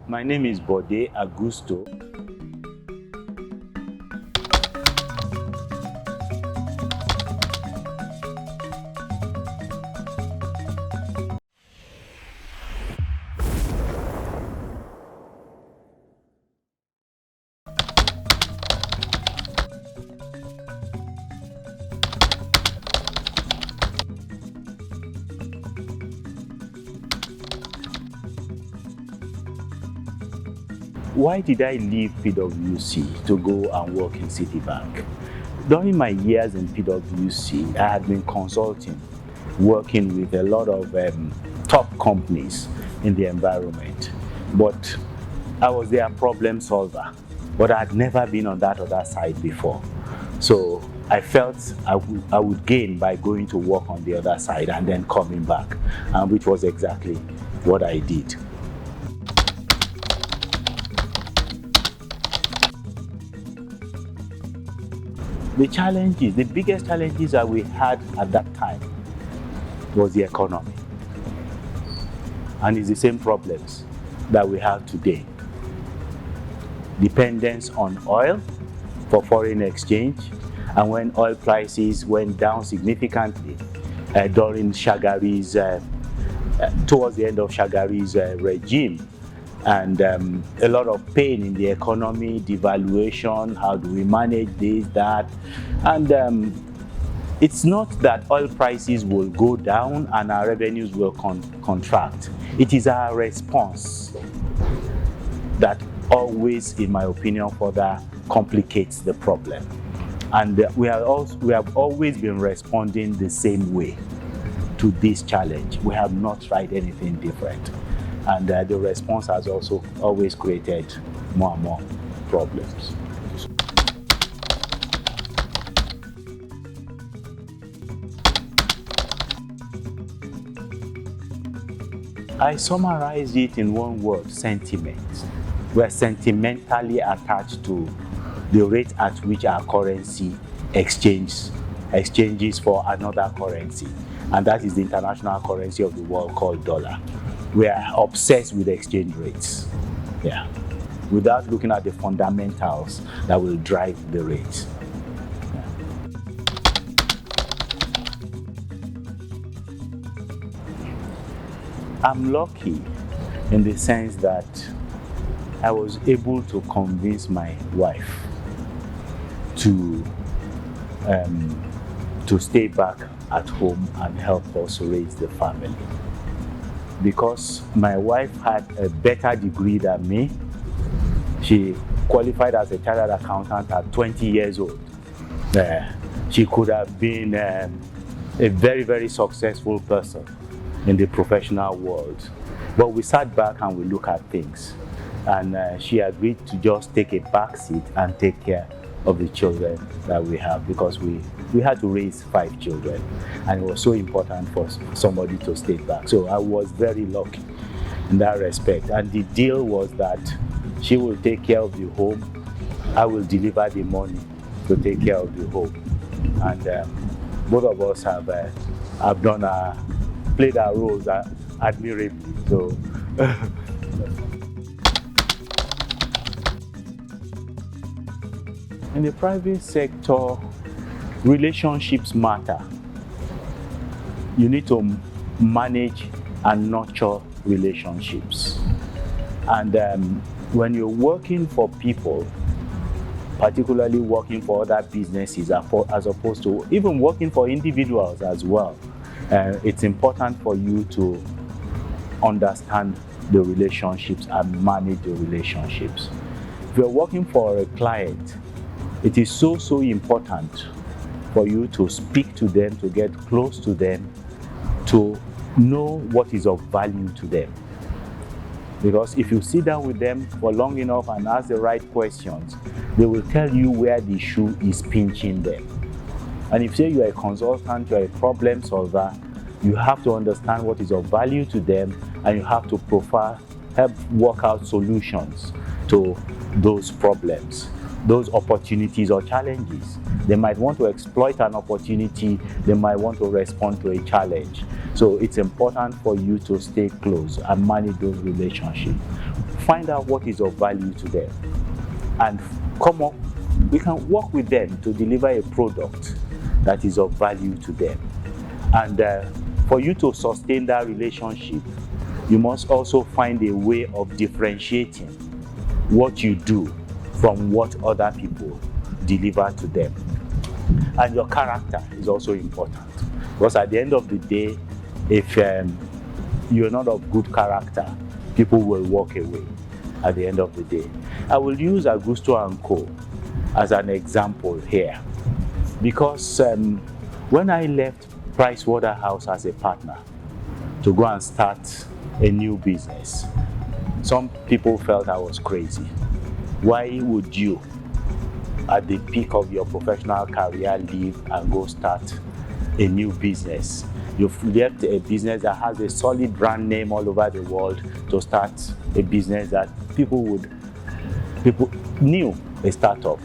My name is Bode Agusto. Why did I leave PwC to go and work in Citibank? During my years in PwC, I had been consulting, working with a lot of top companies in the environment. But I was their problem solver, but I had never been on that other side before. So I felt I would gain by going to work on the other side and then coming back, which was exactly what I did. The biggest challenges that we had at that time was the economy. And it's the same problems that we have today. Dependence on oil for foreign exchange, and when oil prices went down significantly during Shagari's, towards the end of Shagari's regime, and a lot of pain in the economy, devaluation, how do we manage this, that, and it's not that oil prices will go down and our revenues will contract. It is our response that always, in my opinion, further complicates the problem. And we have always been responding the same way to this challenge. We have not tried anything different. And the response has also always created more and more problems. I summarize it in one word: sentiment. We are sentimentally attached to the rate at which our currency exchanges for another currency, and that is the international currency of the world called dollar. We are obsessed with exchange rates, without looking at the fundamentals that will drive the rates. I'm lucky in the sense that I was able to convince my wife to stay back at home and help us raise the family. Because my wife had a better degree than me. She qualified as a chartered accountant at 20 years old. She could have been a very, very successful person in the professional world. But we sat back and we looked at things. And she agreed to just take a back seat and take care of the children that we have, because we had to raise 5 children, and it was so important for somebody to stay back. So I was very lucky in that respect, and the deal was that she will take care of the home, I will deliver the money to take care of the home, and both of us have played our roles admirably. So in the private sector, relationships matter. You need to manage and nurture relationships. And when you're working for people, particularly working for other businesses as opposed to even working for individuals as well, it's important for you to understand the relationships and manage the relationships. If you're working for a client, it is so important for you to speak to them, to get close to them, to know what is of value to them. Because if you sit down with them for long enough and ask the right questions, they will tell you where the shoe is pinching them. And if, say, you are a consultant, you are a problem solver, you have to understand what is of value to them, and you have to help work out solutions to those problems, those opportunities or challenges. They might want to exploit an opportunity, they might want to respond to a challenge. So it's important for you to stay close and manage those relationships. find out what is of value to them, and we can work with them to deliver a product that is of value to them. And for you to sustain that relationship, you must also find a way of differentiating what you do from what other people deliver to them. And your character is also important, because at the end of the day, if you're not of good character, people will walk away at the end of the day. I will use Agusto & Co. as an example here, because when I left Pricewaterhouse as a partner to go and start a new business, some people felt I was crazy. Why would you, at the peak of your professional career, leave and go start a new business? You've left a business that has a solid brand name all over the world to start a business that people knew, a startup.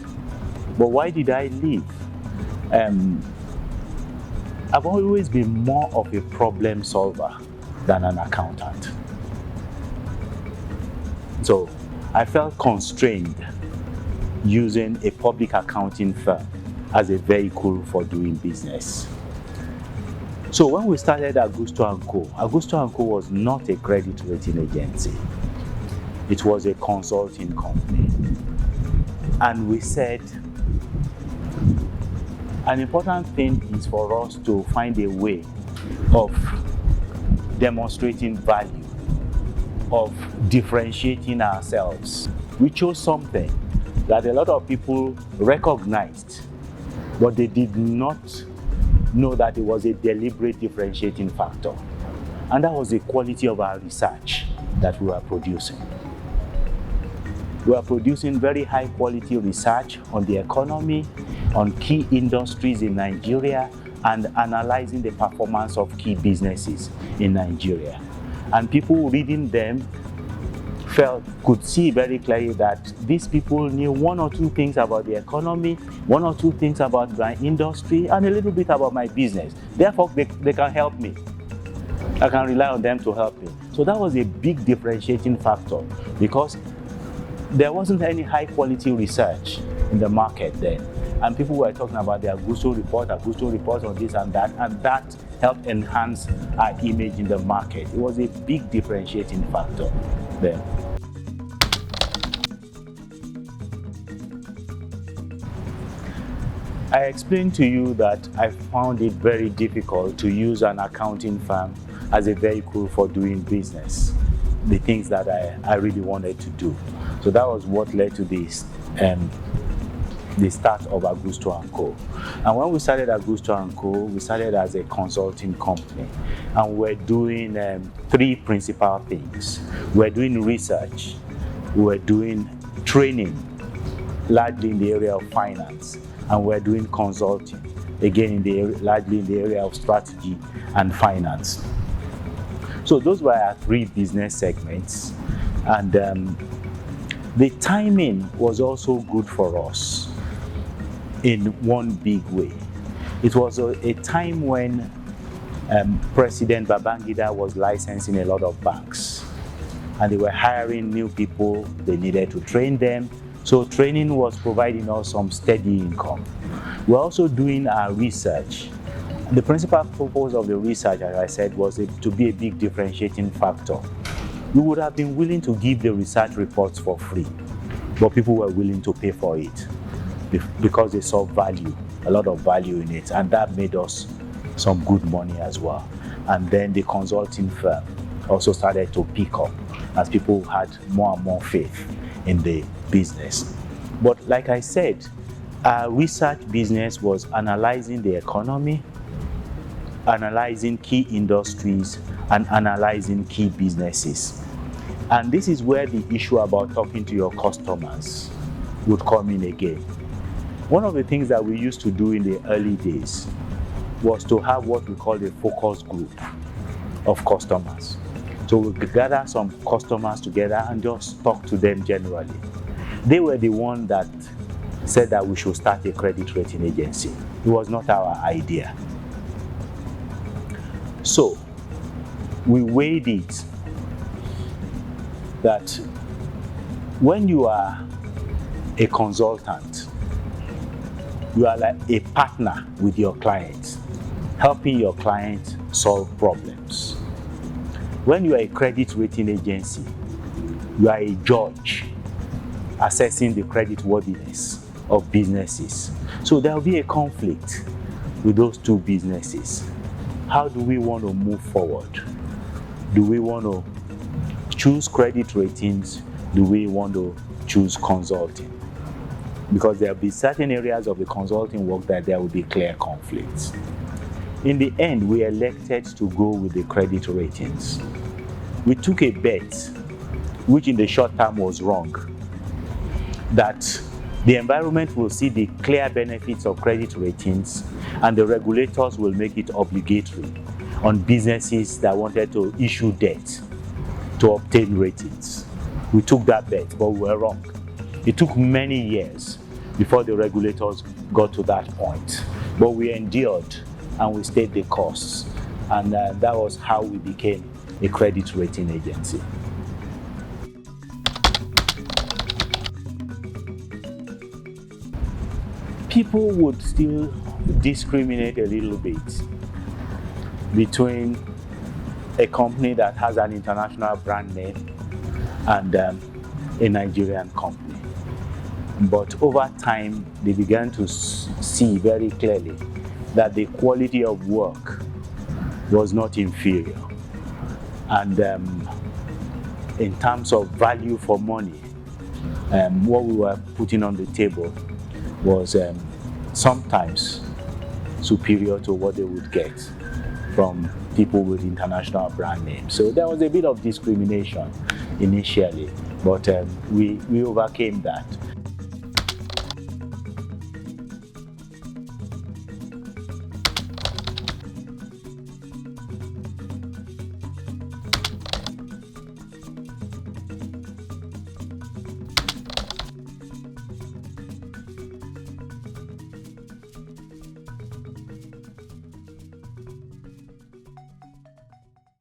But why did I leave? I've always been more of a problem solver than an accountant. So I felt constrained using a public accounting firm as a vehicle for doing business. So when we started Agusto & Co., Agusto & Co. was not a credit rating agency. It was a consulting company. And we said, an important thing is for us to find a way of demonstrating value, of differentiating ourselves. We chose something that a lot of people recognized, but they did not know that it was a deliberate differentiating factor. And that was the quality of our research that we were producing. We are producing very high quality research on the economy, on key industries in Nigeria, and analyzing the performance of key businesses in Nigeria. And people reading them could see very clearly that these people knew one or two things about the economy, one or two things about my industry, and a little bit about my business. Therefore, they can help me. I can rely on them to help me. So that was a big differentiating factor, because there wasn't any high quality research in the market then. And people were talking about the Agusto report on this and that helped enhance our image in the market. It was a big differentiating factor then. I explained to you that I found it very difficult to use an accounting firm as a vehicle for doing business, the things that I really wanted to do. So that was what led to this, the start of Agusto & Co. And when we started Agusto & Co., we started as a consulting company, and we're doing three principal things. We're doing research, we're doing training, largely in the area of finance, and we're doing consulting, again largely in the area of strategy and finance. So those were our three business segments, and the timing was also good for us in one big way. It was a time when President Babangida was licensing a lot of banks, and they were hiring new people. They needed to train them. So training was providing us some steady income. We're also doing our research. The principal purpose of the research, as I said, was to be a big differentiating factor. We would have been willing to give the research reports for free, but people were willing to pay for it because they saw value, a lot of value in it, and that made us some good money as well. And then the consulting firm also started to pick up as people had more and more faith in the business. But like I said, our research business was analyzing the economy, analyzing key industries, and analyzing key businesses. And this is where the issue about talking to your customers would come in again. One of the things that we used to do in the early days was to have what we call a focus group of customers. So we gather some customers together and just talk to them generally. They were the one that said that we should start a credit rating agency. It was not our idea. So we weighed it that When you are a consultant, you are like a partner with your client, helping your client solve problems. When you are a credit rating agency, you are a judge assessing the credit worthiness of businesses. So there will be a conflict with those two businesses. How do we want to move forward? Do we want to choose credit ratings? Do we want to choose consulting? Because there will be certain areas of the consulting work that there will be clear conflicts. In the end, we elected to go with the credit ratings. We took a bet, which in the short term was wrong, that the environment will see the clear benefits of credit ratings and the regulators will make it obligatory on businesses that wanted to issue debt to obtain ratings. We took that bet, but we were wrong. It took many years before the regulators got to that point. But we endured and we stayed the course. And that was how we became a credit rating agency. People would still discriminate a little bit between a company that has an international brand name and a Nigerian company. But over time, they began to see very clearly that the quality of work was not inferior. And in terms of value for money, what we were putting on the table was sometimes superior to what they would get from people with international brand names. So there was a bit of discrimination initially, but we overcame that.